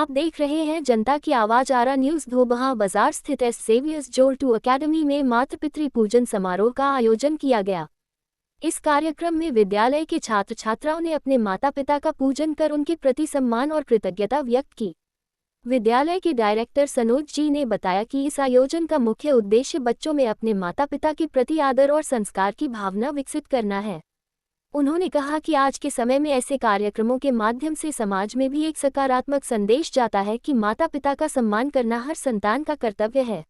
आप देख रहे हैं जनता की आवाज आरा न्यूज। धोबहा बाजार स्थित एस सेवियर्स जोल 2 अकेडमी में मातृ पितृ पूजन समारोह का आयोजन किया गया। इस कार्यक्रम में विद्यालय के छात्र छात्राओं ने अपने माता पिता का पूजन कर उनके प्रति सम्मान और कृतज्ञता व्यक्त की। विद्यालय के डायरेक्टर सनोज जी ने बताया कि इस आयोजन का मुख्य उद्देश्य बच्चों में अपने माता पिता के प्रति आदर और संस्कार की भावना विकसित करना है। उन्होंने कहा कि आज के समय में ऐसे कार्यक्रमों के माध्यम से समाज में भी एक सकारात्मक संदेश जाता है कि माता पिता का सम्मान करना हर संतान का कर्तव्य है।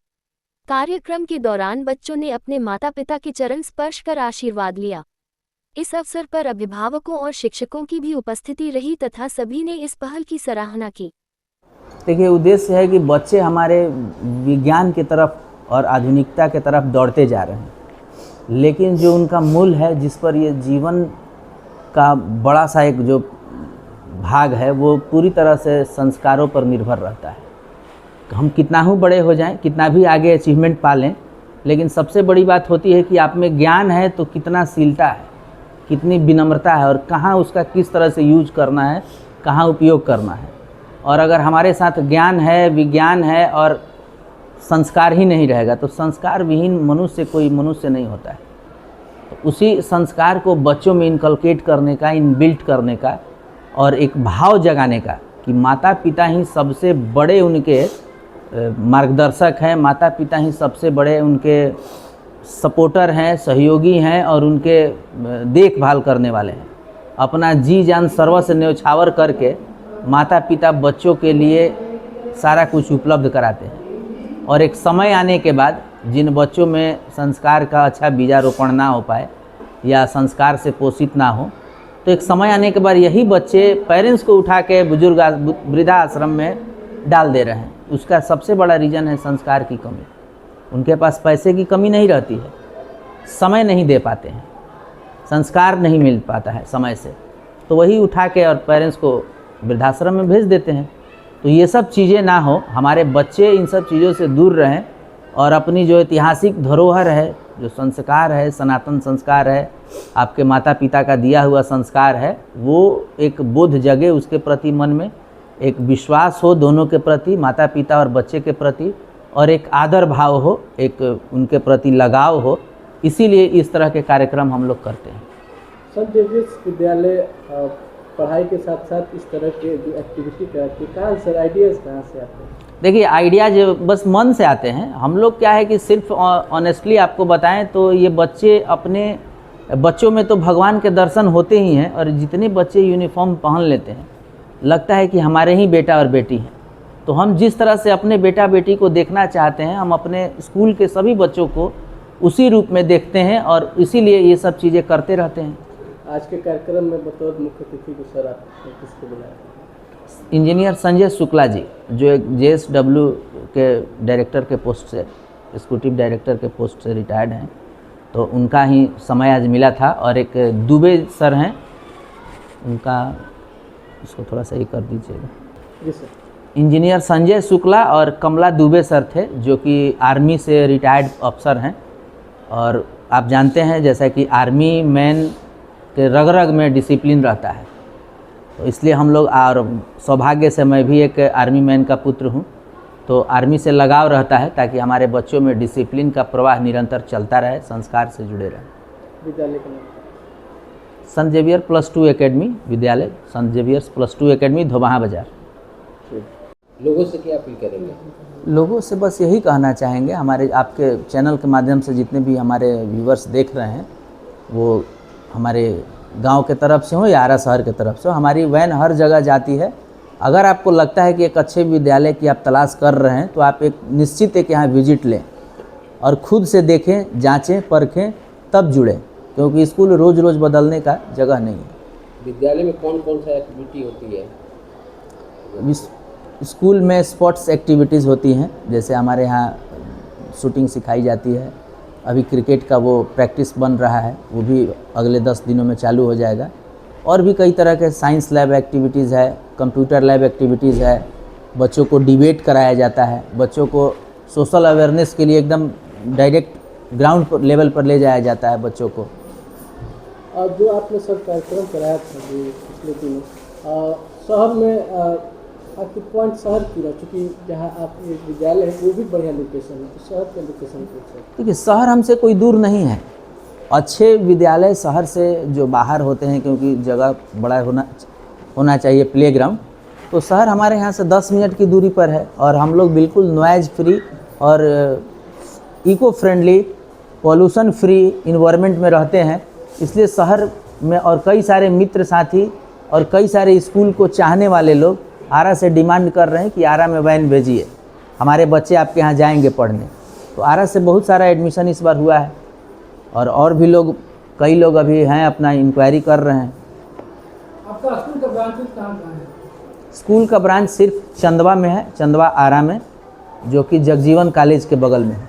कार्यक्रम के दौरान बच्चों ने अपने माता पिता के चरण स्पर्श कर आशीर्वाद लिया। इस अवसर पर अभिभावकों और शिक्षकों की भी उपस्थिति रही तथा सभी ने इस पहल की सराहना की। देखिए, उद्देश्य है कि बच्चे हमारे विज्ञान की तरफ और आधुनिकता की तरफ दौड़ते जा रहे हैं, लेकिन जो उनका मूल है, जिस पर ये जीवन का बड़ा सा एक जो भाग है, वो पूरी तरह से संस्कारों पर निर्भर रहता है। हम कितना ही बड़े हो जाएं, कितना भी आगे अचीवमेंट पा लें, लेकिन सबसे बड़ी बात होती है कि आप में ज्ञान है तो कितना शीलता है, कितनी विनम्रता है और कहाँ उसका किस तरह से यूज करना है, कहाँ उपयोग करना है। और अगर हमारे साथ ज्ञान है, विज्ञान है और संस्कार ही नहीं रहेगा तो संस्कार विहीन मनुष्य कोई मनुष्य नहीं होता है। तो उसी संस्कार को बच्चों में इनकलकेट करने का, इनबिल्ट करने का और एक भाव जगाने का कि माता पिता ही सबसे बड़े उनके मार्गदर्शक हैं, माता पिता ही सबसे बड़े उनके सपोर्टर हैं, सहयोगी हैं और उनके देखभाल करने वाले हैं। अपना जी जान सर्वस्व न्यौछावर करके माता पिता बच्चों के लिए सारा कुछ उपलब्ध कराते हैं। और एक समय आने के बाद जिन बच्चों में संस्कार का अच्छा बीजारोपण ना हो पाए या संस्कार से पोषित ना हो, तो एक समय आने के बाद यही बच्चे पेरेंट्स को उठा के वृद्धा आश्रम में डाल दे रहे हैं। उसका सबसे बड़ा रीज़न है संस्कार की कमी। उनके पास पैसे की कमी नहीं रहती है, समय नहीं दे पाते हैं, संस्कार नहीं मिल पाता है समय से, तो वही उठा के और पेरेंट्स को वृद्धाश्रम में भेज देते हैं। तो ये सब चीज़ें ना हो, हमारे बच्चे इन सब चीज़ों से दूर रहें और अपनी जो ऐतिहासिक धरोहर है, जो संस्कार है, सनातन संस्कार है, आपके माता पिता का दिया हुआ संस्कार है, वो एक बोध जगे उसके प्रति, मन में एक विश्वास हो दोनों के प्रति, माता पिता और बच्चे के प्रति, और एक आदर भाव हो, एक उनके प्रति लगाव हो। इसीलिए इस तरह के कार्यक्रम हम लोग करते हैं। संत जेवियर्स विद्यालय पढ़ाई के साथ साथ इस तरह के जो एक्टिविटी करते हैं, कहाँ से आइडियाज़ कहाँ से आते हैं? देखिए, आइडियाज बस मन से आते हैं। हम लोग क्या है कि सिर्फ ऑनेस्टली आपको बताएं तो ये बच्चे अपने बच्चों में तो भगवान के दर्शन होते ही हैं, और जितने बच्चे यूनिफॉर्म पहन लेते हैं लगता है कि हमारे ही बेटा और बेटी हैं। तो हम जिस तरह से अपने बेटा बेटी को देखना चाहते हैं, हम अपने स्कूल के सभी बच्चों को उसी रूप में देखते हैं और इसीलिए ये सब चीज़ें करते रहते हैं। आज के कार्यक्रम में बतौर मुख्य अतिथि को सर आप किसको बुलाया? इंजीनियर संजय शुक्ला जी, जो एक JSW के डायरेक्टर के पोस्ट से, एग्जीक्यूटिव डायरेक्टर के पोस्ट से रिटायर्ड हैं, तो उनका ही समय आज मिला था। और एक दुबे सर हैं, उनका इसको थोड़ा सा ये कर दीजिएगा जी सर। इंजीनियर संजय शुक्ला और कमला दुबे सर थे, जो कि आर्मी से रिटायर्ड अफसर हैं। और आप जानते हैं जैसा कि आर्मी मैन के रग रग में डिसिप्लिन रहता है, तो इसलिए हम लोग, और सौभाग्य से मैं भी एक आर्मी मैन का पुत्र हूं, तो आर्मी से लगाव रहता है ताकि हमारे बच्चों में डिसिप्लिन का प्रवाह निरंतर चलता रहे, संस्कार से जुड़े रहे। विद्यालय का नाम संत जेवियर +2 एकेडमी विद्यालय, संत जेवियर्स +2 एकेडमी, धोबहा बाजार। लोगों से क्या अपील करेंगे? लोगों से बस यही कहना चाहेंगे, हमारे आपके चैनल के माध्यम से जितने भी हमारे व्यूवर्स देख रहे हैं, वो हमारे गांव के तरफ से हो या आरा शहर के तरफ से हो, हमारी वैन हर जगह जाती है। अगर आपको लगता है कि एक अच्छे विद्यालय की आप तलाश कर रहे हैं, तो आप एक निश्चित एक यहाँ विजिट लें और खुद से देखें, जांचें, परखें, तब जुड़ें, क्योंकि स्कूल रोज़ रोज़ बदलने का जगह नहीं है। विद्यालय में कौन कौन सा एक्टिविटी होती है? स्कूल में स्पोर्ट्स एक्टिविटीज़ होती हैं, जैसे हमारे यहाँ शूटिंग सिखाई जाती है। अभी क्रिकेट का वो प्रैक्टिस बन रहा है, वो भी अगले 10 दिनों में चालू हो जाएगा। और भी कई तरह के साइंस लैब एक्टिविटीज़ है, कंप्यूटर लैब एक्टिविटीज़ है, बच्चों को डिबेट कराया जाता है, बच्चों को सोशल अवेयरनेस के लिए एकदम डायरेक्ट ग्राउंड लेवल पर ले जाया जाता है बच्चों को। और जो आपने सर कार्यक्रम कराया था जो पिछले दिनों शहर में आपकी पॉइंट शहर की रहा, चूँकि जहाँ आप ये विद्यालय है वो भी बढ़िया लोकेशन है, तो शहर का लोकेशन पूछ रहे देखिए शहर हमसे कोई दूर नहीं है। अच्छे विद्यालय शहर से जो बाहर होते हैं, क्योंकि जगह बड़ा होना चाहिए प्लेग्राउंड, तो शहर हमारे यहाँ से 10 मिनट की दूरी पर है और हम लोग बिल्कुल नॉइज़ फ्री और eco friendly, pollution free environment में रहते हैं। इसलिए शहर में और कई सारे मित्र साथी और कई सारे स्कूल को चाहने वाले लोग आरा से डिमांड कर रहे हैं कि आरा में वैन भेजिए, हमारे बच्चे आपके यहाँ जाएंगे पढ़ने। तो आरा से बहुत सारा एडमिशन इस बार हुआ है और भी लोग, कई लोग अभी हैं अपना इंक्वायरी कर रहे हैं। आपका स्कूल का ब्रांच कहाँ है? स्कूल का ब्रांच सिर्फ चंदवा में है, चंदवा आरा में, जो कि जगजीवन कॉलेज के बगल में है।